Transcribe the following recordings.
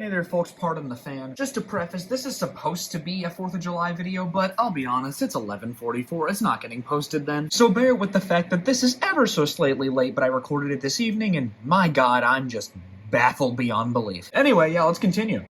Hey there folks, pardon the fan. Just to preface, this is supposed to be a 4th of July video, but I'll be honest, it's 11:44, it's not getting posted then. So bear with the fact that this is ever so slightly late, but I recorded it this evening, and my god, I'm just baffled beyond belief. Anyway, yeah, let's continue.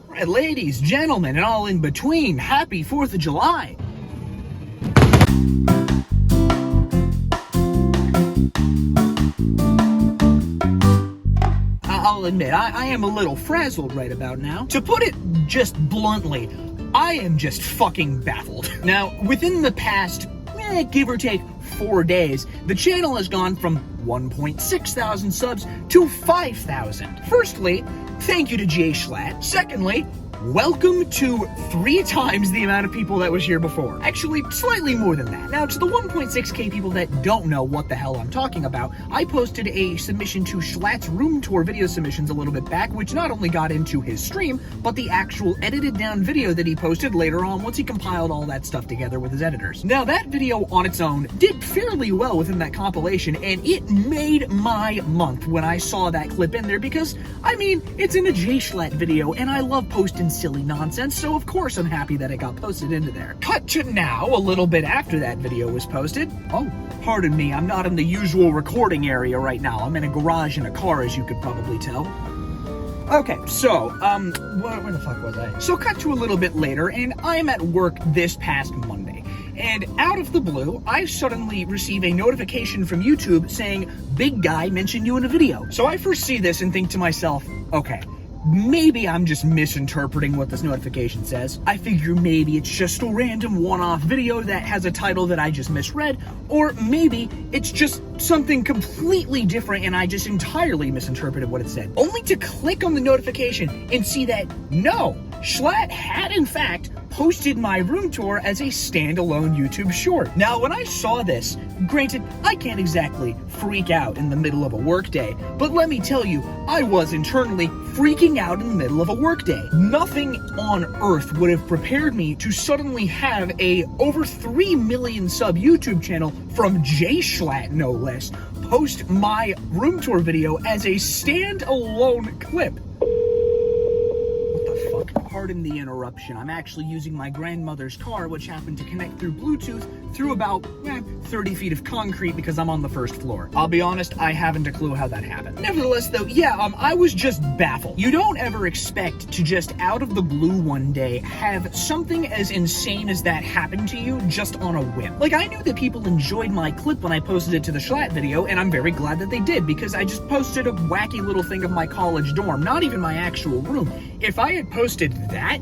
Right, ladies, gentlemen, and all in between, happy 4th of July! I'll admit, I am a little frazzled right about now. To put it just bluntly, I am just fucking baffled. Now, within the past, give or take 4 days, the channel has gone from 1.6 thousand subs to 5,000. Firstly, thank you to Jay Schlatt. Secondly, welcome to 3 times the amount of people that was here before. Actually, slightly more than that. Now, to the 1.6k people that don't know what the hell I'm talking about, I posted a submission to Schlatt's room tour video submissions a little bit back, which not only got into his stream, but the actual edited down video that he posted later on once he compiled all that stuff together with his editors. Now, that video on its own did fairly well within that compilation, and it made my month when I saw that clip in there because, I mean, it's in a Jay Schlatt video, and I love posting silly nonsense, so of course I'm happy that it got posted into there. Cut to now, a little bit after that video was posted. Oh, pardon me, I'm not in the usual recording area right now. I'm in a garage in a car, as you could probably tell. Okay, so, where the fuck was I? So cut to a little bit later, and I'm at work this past Monday. And out of the blue, I suddenly receive a notification from YouTube saying, "Big guy mentioned you in a video." So I first see this and think to myself, okay, maybe I'm just misinterpreting what this notification says. I figure maybe it's just a random one-off video that has a title that I just misread, or maybe it's just something completely different and I just entirely misinterpreted what it said. Only to click on the notification and see that, no, Schlatt had in fact posted my room tour as a standalone YouTube short. Now, when I saw this, granted, I can't exactly freak out in the middle of a workday, but let me tell you, I was internally freaking out in the middle of a workday. Nothing on earth would have prepared me to suddenly have a over 3 million sub YouTube channel from Jay Schlatt, no less, post my room tour video as a standalone clip. Pardon the interruption. I'm actually using my grandmother's car, which happened to connect through Bluetooth through about 30 feet of concrete because I'm on the first floor. I'll be honest, I haven't a clue how that happened. Nevertheless, though, yeah, I was just baffled. You don't ever expect to just out of the blue one day have something as insane as that happen to you just on a whim. Like, I knew that people enjoyed my clip when I posted it to the Schlatt video, and I'm very glad that they did because I just posted a wacky little thing of my college dorm, not even my actual room. If I had posted that,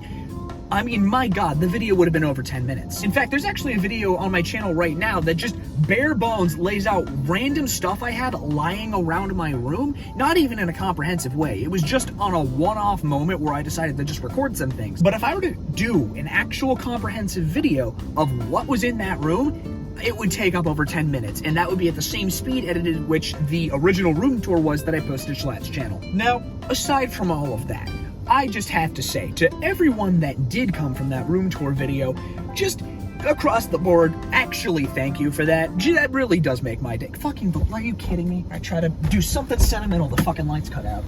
I mean, my god, the video would have been over 10 minutes. In fact, there's actually a video on my channel right now that just bare bones lays out random stuff I had lying around my room, not even in a comprehensive way. It was just on a one-off moment where I decided to just record some things. But if I were to do an actual comprehensive video of what was in that room, it would take up over 10 minutes, and that would be at the same speed edited which the original room tour was that I posted to Schlatt's channel. Now, aside from all of that, I just have to say, to everyone that did come from that room tour video, just across the board, actually thank you for that. Gee, that really does make my day. Fucking, are you kidding me? I try to do something sentimental, the fucking lights cut out.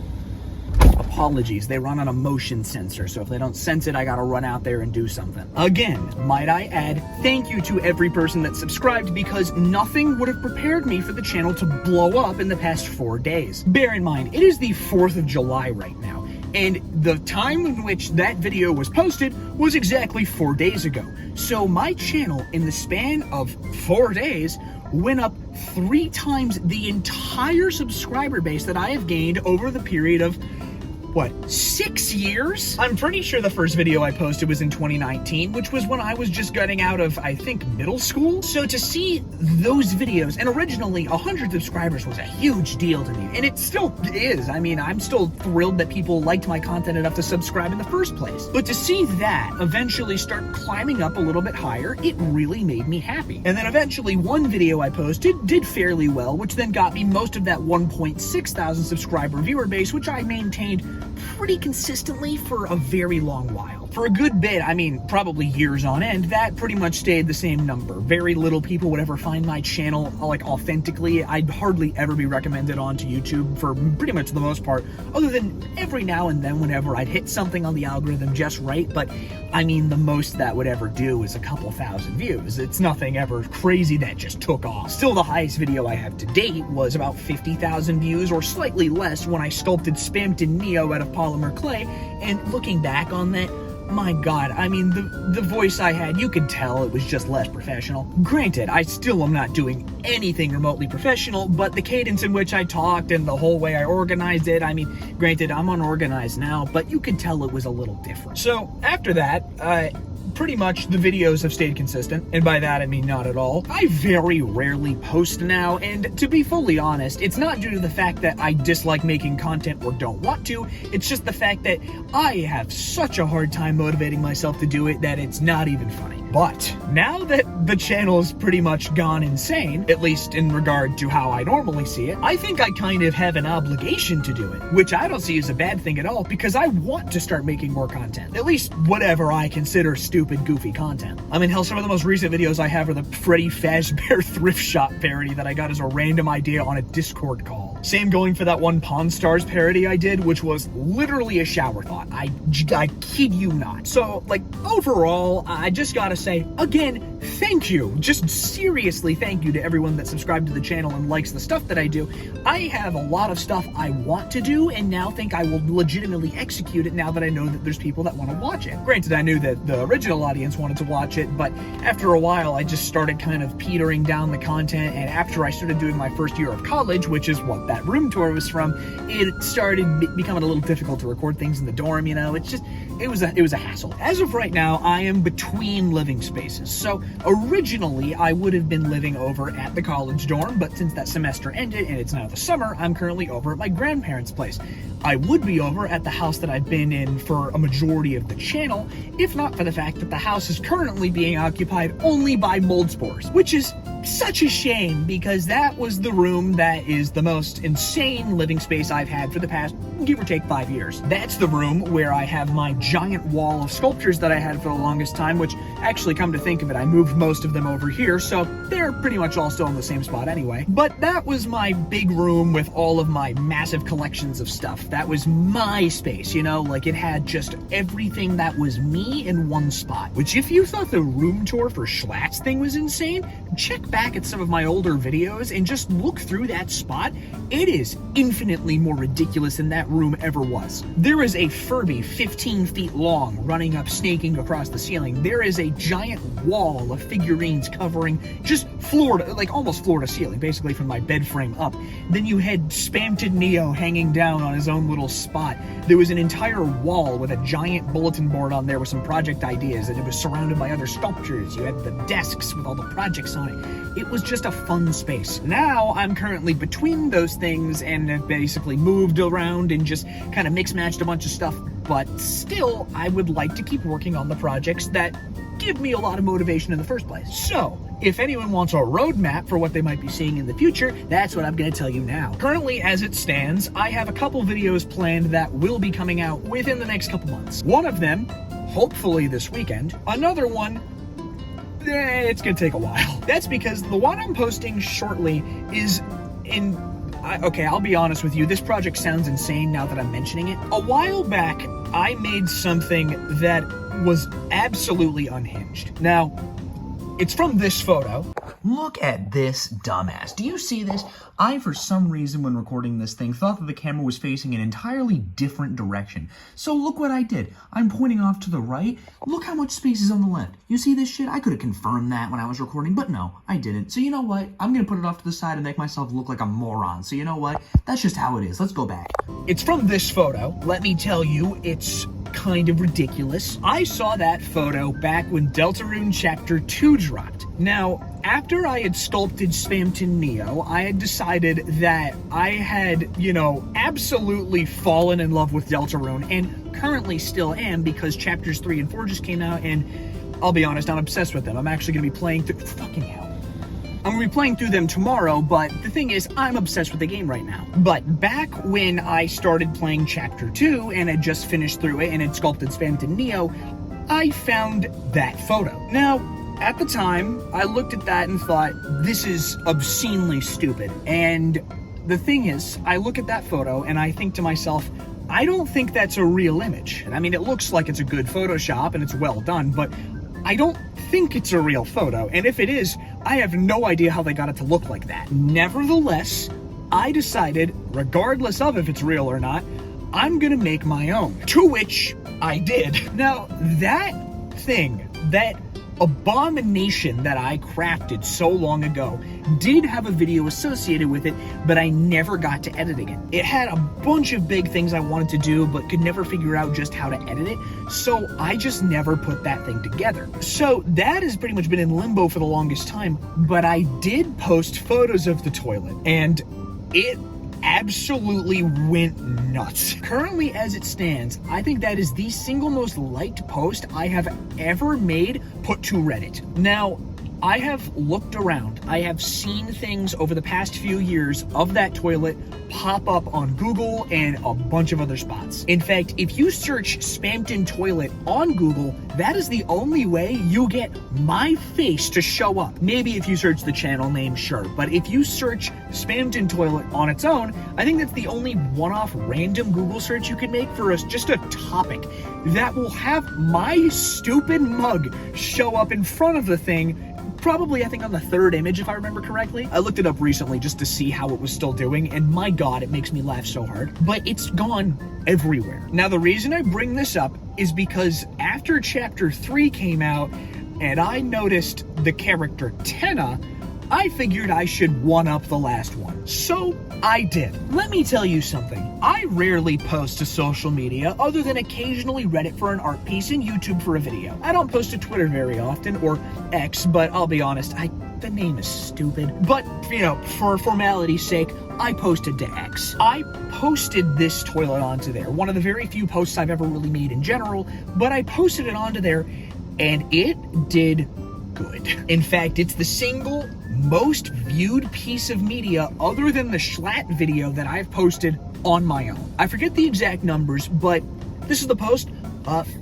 Apologies, they run on a motion sensor, so if they don't sense it, I gotta run out there and do something. Again, might I add, thank you to every person that subscribed because nothing would have prepared me for the channel to blow up in the past 4 days. Bear in mind, it is the 4th of July right now. And the time in which that video was posted was exactly 4 days ago. So my channel, in the span of 4 days, went up 3 times the entire subscriber base that I have gained over the period of, what, 6 years? I'm pretty sure the first video I posted was in 2019, which was when I was just getting out of, I think, middle school. So to see those videos, and originally 100 subscribers was a huge deal to me, and it still is. I mean, I'm still thrilled that people liked my content enough to subscribe in the first place. But to see that eventually start climbing up a little bit higher, it really made me happy. And then eventually one video I posted did fairly well, which then got me most of that 1.6 thousand subscriber viewer base, which I maintained pretty consistently for a very long while. for a good bit, I mean, probably years on end, that pretty much stayed the same number. Very little people would ever find my channel, like, authentically. I'd hardly ever be recommended onto YouTube for pretty much the most part, other than every now and then whenever I'd hit something on the algorithm just right, but I mean, the most that would ever do is a couple thousand views. It's nothing ever crazy that just took off. Still, the highest video I have to date was about 50,000 views, or slightly less, when I sculpted Spamton Neo out of polymer clay, and looking back on that, my god, I mean, the voice I had, you could tell it was just less professional. Granted, I still am not doing anything remotely professional, but the cadence in which I talked and the whole way I organized it, I mean, granted, I'm unorganized now, but you could tell it was a little different. So, after that, pretty much the videos have stayed consistent, and by that I mean not at all. I very rarely post now, and to be fully honest, it's not due to the fact that I dislike making content or don't want to, it's just the fact that I have such a hard time motivating myself to do it that it's not even funny. But now that the channel has pretty much gone insane, at least in regard to how I normally see it, I think I kind of have an obligation to do it, which I don't see as a bad thing at all, because I want to start making more content. At least whatever I consider stupid, goofy content. I mean, hell, some of the most recent videos I have are the Freddy Fazbear thrift shop parody that I got as a random idea on a Discord call. Same going for that one Pawn Stars parody I did, which was literally a shower thought. I kid you not. So, like, overall, I just gotta say, again, thank you. Just seriously thank you to everyone that subscribed to the channel and likes the stuff that I do. I have a lot of stuff I want to do, and now think I will legitimately execute it now that I know that there's people that want to watch it. Granted, I knew that the original audience wanted to watch it, but after a while, I just started kind of petering down the content, and after I started doing my first year of college, which is what that room tour was from, it started becoming a little difficult to record things in the dorm, you know, it was a hassle. As of right now, I am between living spaces. So originally, I would have been living over at the college dorm, but since that semester ended and it's now the summer, I'm currently over at my grandparents' place. I would be over at the house that I've been in for a majority of the channel, if not for the fact that the house is currently being occupied only by mold spores, which is such a shame, because that was the room that is the most insane living space I've had for the past, give or take, 5 years. That's the room where I have my giant wall of sculptures that I had for the longest time, which, actually, come to think of it, I moved most of them over here, so they're pretty much all still in the same spot anyway. But that was my big room with all of my massive collections of stuff. That was my space, you know, like, it had just everything that was me in one spot. Which, if you thought the room tour for Schlatt's thing was insane, check back at some of my older videos and just look through that spot. It is infinitely more ridiculous than that room ever was. There is a Furby 15 feet long running up, snaking across the ceiling. There is a giant wall of figurines covering just floor to, like, almost floor to ceiling, basically from my bed frame up. Then you had Spamton Neo hanging down on his own little spot. There was an entire wall with a giant bulletin board on there with some project ideas, and it was surrounded by other sculptures. You had the desks with all the projects on it. It was just a fun space. Now, I'm currently between those things and have basically moved around and just kind of mix-matched a bunch of stuff, but still, I would like to keep working on the projects that give me a lot of motivation in the first place. So, if anyone wants a roadmap for what they might be seeing in the future, that's what I'm going to tell you now. Currently, as it stands, I have a couple videos planned that will be coming out within the next couple months. One of them, hopefully this weekend. Another one, it's gonna take a while. That's because the one I'm posting shortly is okay, I'll be honest with you, this project sounds insane now that I'm mentioning it. A while back, I made something that was absolutely unhinged. Now, it's from this photo. Look at this dumbass. Do you see this? I, for some reason, when recording this thing, thought that the camera was facing an entirely different direction. So look what I did. I'm pointing off to the right. Look how much space is on the left. You see this shit? I could have confirmed that when I was recording, but no, I didn't. So you know what? I'm gonna put it off to the side and make myself look like a moron. So you know what? That's just how it is. Let's go back. It's from this photo. Let me tell you, it's kind of ridiculous. I saw that photo back when Deltarune Chapter 2 dropped. Now, after I had sculpted Spamton Neo, I had decided that I had, you know, absolutely fallen in love with Deltarune, and currently still am, because Chapters 3 and 4 just came out, and I'll be honest, I'm obsessed with them. I'm actually going to be playing through... Fucking hell. I'm going to be playing through them tomorrow, but the thing is, I'm obsessed with the game right now. But back when I started playing Chapter 2 and had just finished through it and had sculpted Spamton Neo, I found that photo. Now, at the time, I looked at that and thought, this is obscenely stupid. And the thing is, I look at that photo and I think to myself, I don't think that's a real image. I mean, it looks like it's a good Photoshop and it's well done, but I don't think it's a real photo. And if it is, I have no idea how they got it to look like that. Nevertheless, I decided, regardless of if it's real or not, I'm gonna make my own. To which I did. Now, that thing, that abomination that I crafted so long ago did have a video associated with it, but I never got to editing it. It had a bunch of big things I wanted to do, but could never figure out just how to edit it, so I just never put that thing together. So that has pretty much been in limbo for the longest time, but I did post photos of the toilet, and it absolutely went nuts. Currently, as it stands, I think that is the single most liked post I have ever made put to Reddit. Now, I have looked around. I have seen things over the past few years of that toilet pop up on Google and a bunch of other spots. In fact, if you search Spampton Toilet on Google, that is the only way you get my face to show up. Maybe if you search the channel name, sure. But if you search Spampton Toilet on its own, I think that's the only one-off random Google search you can make for just a topic that will have my stupid mug show up in front of the thing. Probably, I think, on the third image, if I remember correctly. I looked it up recently just to see how it was still doing, and my God, it makes me laugh so hard. But it's gone everywhere. Now, the reason I bring this up is because after Chapter 3 came out, and I noticed the character Tenna, I figured I should one-up the last one. So I did. Let me tell you something. I rarely post to social media other than occasionally Reddit for an art piece and YouTube for a video. I don't post to Twitter very often, or X, but I'll be honest, the name is stupid. But, you know, for formality's sake, I posted to X. I posted this toilet onto there. One of the very few posts I've ever really made in general, but I posted it onto there, and it did good. In fact, it's the single most viewed piece of media other than the Schlatt video that I've posted on my own. I forget the exact numbers, but this is the post,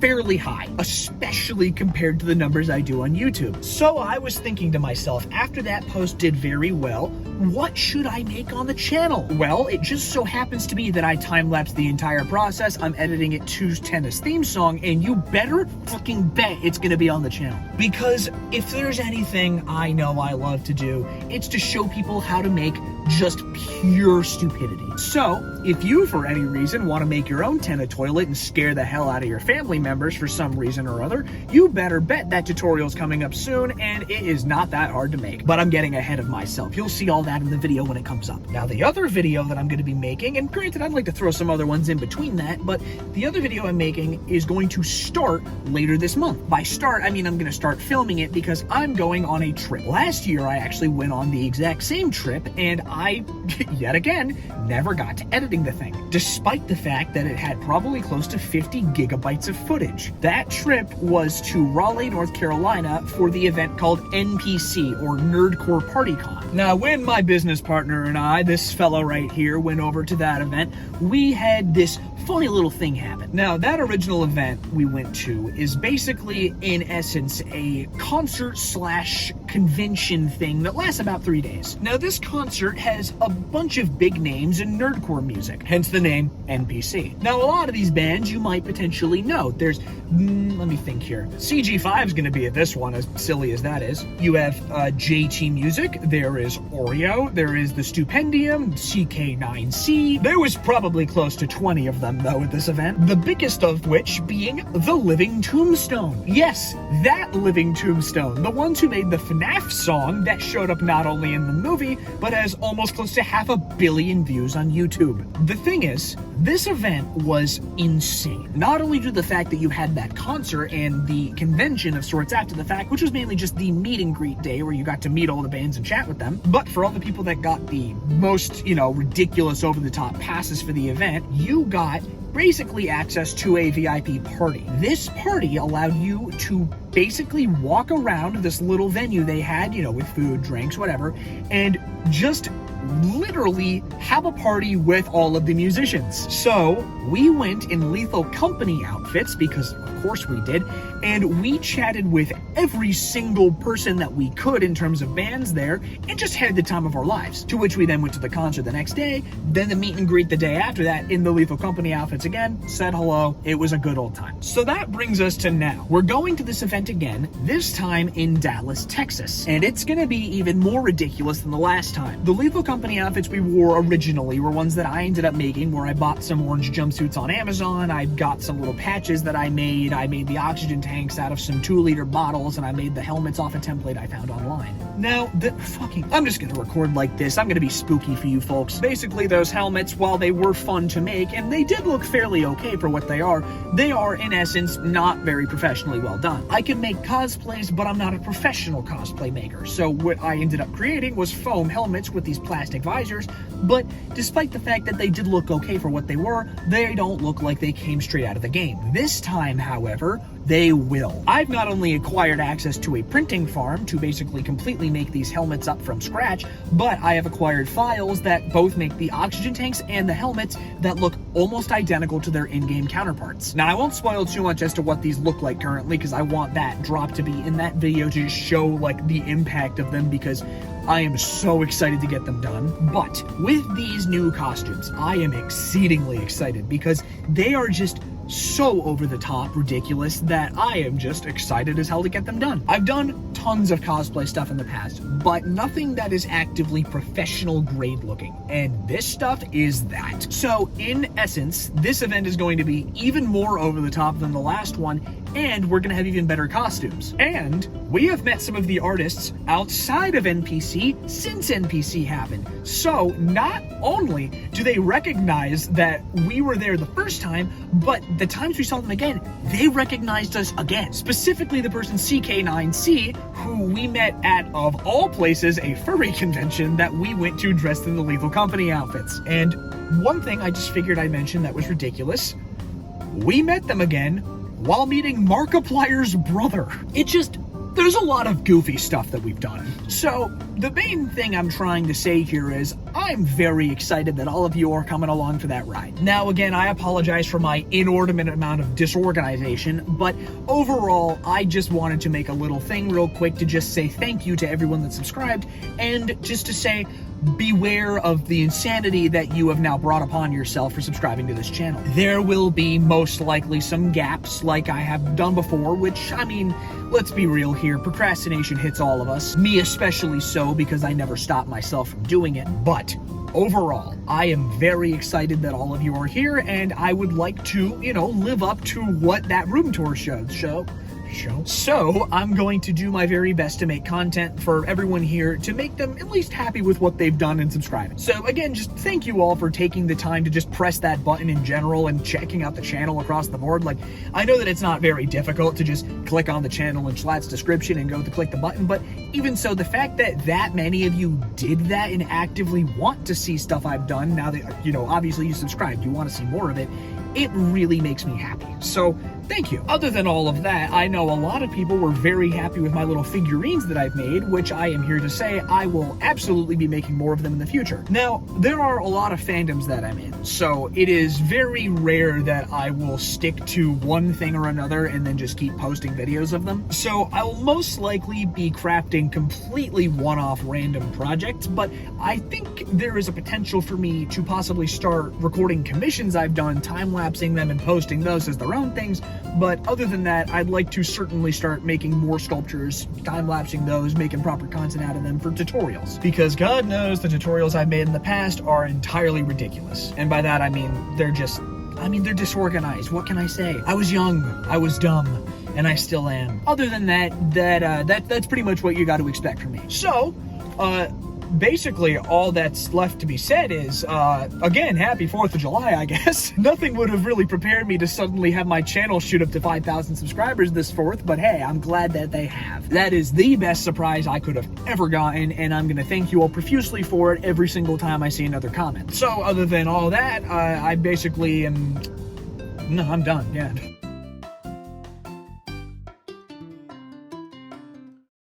fairly high, especially compared to the numbers I do on YouTube. So I was thinking to myself, after that post did very well, what should I make on the channel? Well, it just so happens to be that I time-lapsed the entire process. I'm editing it to Tenna's theme song, and you better fucking bet it's gonna be on the channel. Because if there's anything I know I love to do, it's to show people how to make just pure stupidity. So, if you, for any reason, want to make your own Tenna toilet and scare the hell out of your family members for some reason or other, you better bet that tutorial's coming up soon, and it is not that hard to make. But I'm getting ahead of myself. You'll see all that in the video when it comes up. Now, the other video that I'm going to be making, and granted, I'd like to throw some other ones in between that, but the other video I'm making is going to start later this month. By start, I mean I'm going to start filming it because I'm going on a trip. Last year, I actually went on the exact same trip, and I, yet again, never got to editing the thing, despite the fact that it had probably close to 50 gigabytes of footage. That trip was to Raleigh, North Carolina for the event called NPC, or Nerdcore PartyCon. Now, when my business partner and I, this fellow right here, went over to that event, we had this funny little thing happen. Now, that original event we went to is basically, in essence, a concert slash convention thing that lasts about 3 days. Now, this concert has a bunch of big names in nerdcore music, hence the name NPC. Now, a lot of these bands you might potentially know. There's, let me think here. CG5 is going to be at this one, as silly as that is. You have JT Music, there is Oreo, there is the Stupendium, CK9C. There was probably close to 20 of them, though, at this event. The biggest of which being the Living Tombstone. Yes, that Living Tombstone. The ones who made the FNAF song that showed up not only in the movie, but has almost close to 500 million views on YouTube. The thing is, this event was insane. Not only due to the fact that you had that concert and the convention of sorts after the fact, which was mainly just the meet and greet day where you got to meet all the bands and chat with them, but for all the people that got the most, ridiculous over-the-top passes for the event, you got basically access to a VIP party. This party allowed you to basically walk around this little venue they had, with food, drinks, whatever, and just literally have a party with all of the musicians. So we went in Lethal Company outfits, because of course we did, and we chatted with every single person that we could in terms of bands there, and just had the time of our lives. To which we then went to the concert the next day, then the meet and greet the day after that in the Lethal Company outfits again, said hello. It was a good old time. So that brings us to now. We're going to this event again, this time in Dallas, Texas, and it's gonna be even more ridiculous than the last time. The Lethal Company outfits we wore originally were ones that I ended up making, where I bought some orange jumpsuits on Amazon, I got some little patches that I made the oxygen tanks out of some 2-liter bottles, and I made the helmets off a template I found online. Now, I'm just gonna record like this, I'm gonna be spooky for you folks. Basically, those helmets, while they were fun to make, and they did look fairly okay for what they are in essence not very professionally well done. I can make cosplays, but I'm not a professional cosplay maker, so what I ended up creating was foam helmets with these plastic visors, but despite the fact that they did look okay for what they were, they don't look like they came straight out of the game. This time, however, they will. I've not only acquired access to a printing farm to basically completely make these helmets up from scratch, but I have acquired files that both make the oxygen tanks and the helmets that look almost identical to their in-game counterparts. Now, I won't spoil too much as to what these look like currently, because I want that drop to be in that video to just show like the impact of them, because I am so excited to get them done. But with these new costumes, I am exceedingly excited because they are just so over the top ridiculous that I am just excited as hell to get them done. I've done tons of cosplay stuff in the past, but nothing that is actively professional grade looking, and this stuff is that. So in essence, this event is going to be even more over the top than the last one, and we're gonna have even better costumes. And we have met some of the artists outside of NPC since NPC happened. So not only do they recognize that we were there the first time, but the times we saw them again, they recognized us again. Specifically the person CK9C, who we met at, of all places, a furry convention that we went to dressed in the Lethal Company outfits. And one thing I just figured I'd mention that was ridiculous, we met them again while meeting Markiplier's brother. There's a lot of goofy stuff that we've done. So the main thing I'm trying to say here is I'm very excited that all of you are coming along for that ride. Now, again, I apologize for my inordinate amount of disorganization, but overall, I just wanted to make a little thing real quick to just say thank you to everyone that subscribed, and just to say beware of the insanity that you have now brought upon yourself for subscribing to this channel. There will be most likely some gaps like I have done before, which, I mean, let's be real here, procrastination hits all of us, me especially so, because I never stop myself from doing it. But overall, I am very excited that all of you are here, and I would like to, live up to what that room tour showed. So I'm going to do my very best to make content for everyone here to make them at least happy with what they've done and subscribing. So again, just thank you all for taking the time to just press that button in general and checking out the channel across the board. Like, I know that it's not very difficult to just click on the channel in Schlatt's description and go to click the button, but even so, the fact that that many of you did that and actively want to see stuff I've done, now that, obviously you subscribed, you want to see more of it, it really makes me happy. So thank you. Other than all of that, I know a lot of people were very happy with my little figurines that I've made, which I am here to say I will absolutely be making more of them in the future. Now, there are a lot of fandoms that I'm in, so it is very rare that I will stick to one thing or another and then just keep posting videos of them. So I'll most likely be crafting completely one-off random projects, but I think there is a potential for me to possibly start recording commissions I've done, time-lapsing them and posting those as their own things. But other than that, I'd like to certainly start making more sculptures, time-lapsing those, making proper content out of them for tutorials. Because God knows the tutorials I've made in the past are entirely ridiculous. And by that I mean, they're disorganized. What can I say? I was young, I was dumb, and I still am. Other than that's pretty much what you got to expect from me. So, basically all that's left to be said is, again, happy 4th of July, I guess. Nothing would have really prepared me to suddenly have my channel shoot up to 5,000 subscribers this 4th, but hey, I'm glad that they have. That is the best surprise I could have ever gotten, and I'm gonna thank you all profusely for it every single time I see another comment. So other than all that, I basically am... No, I'm done, yeah.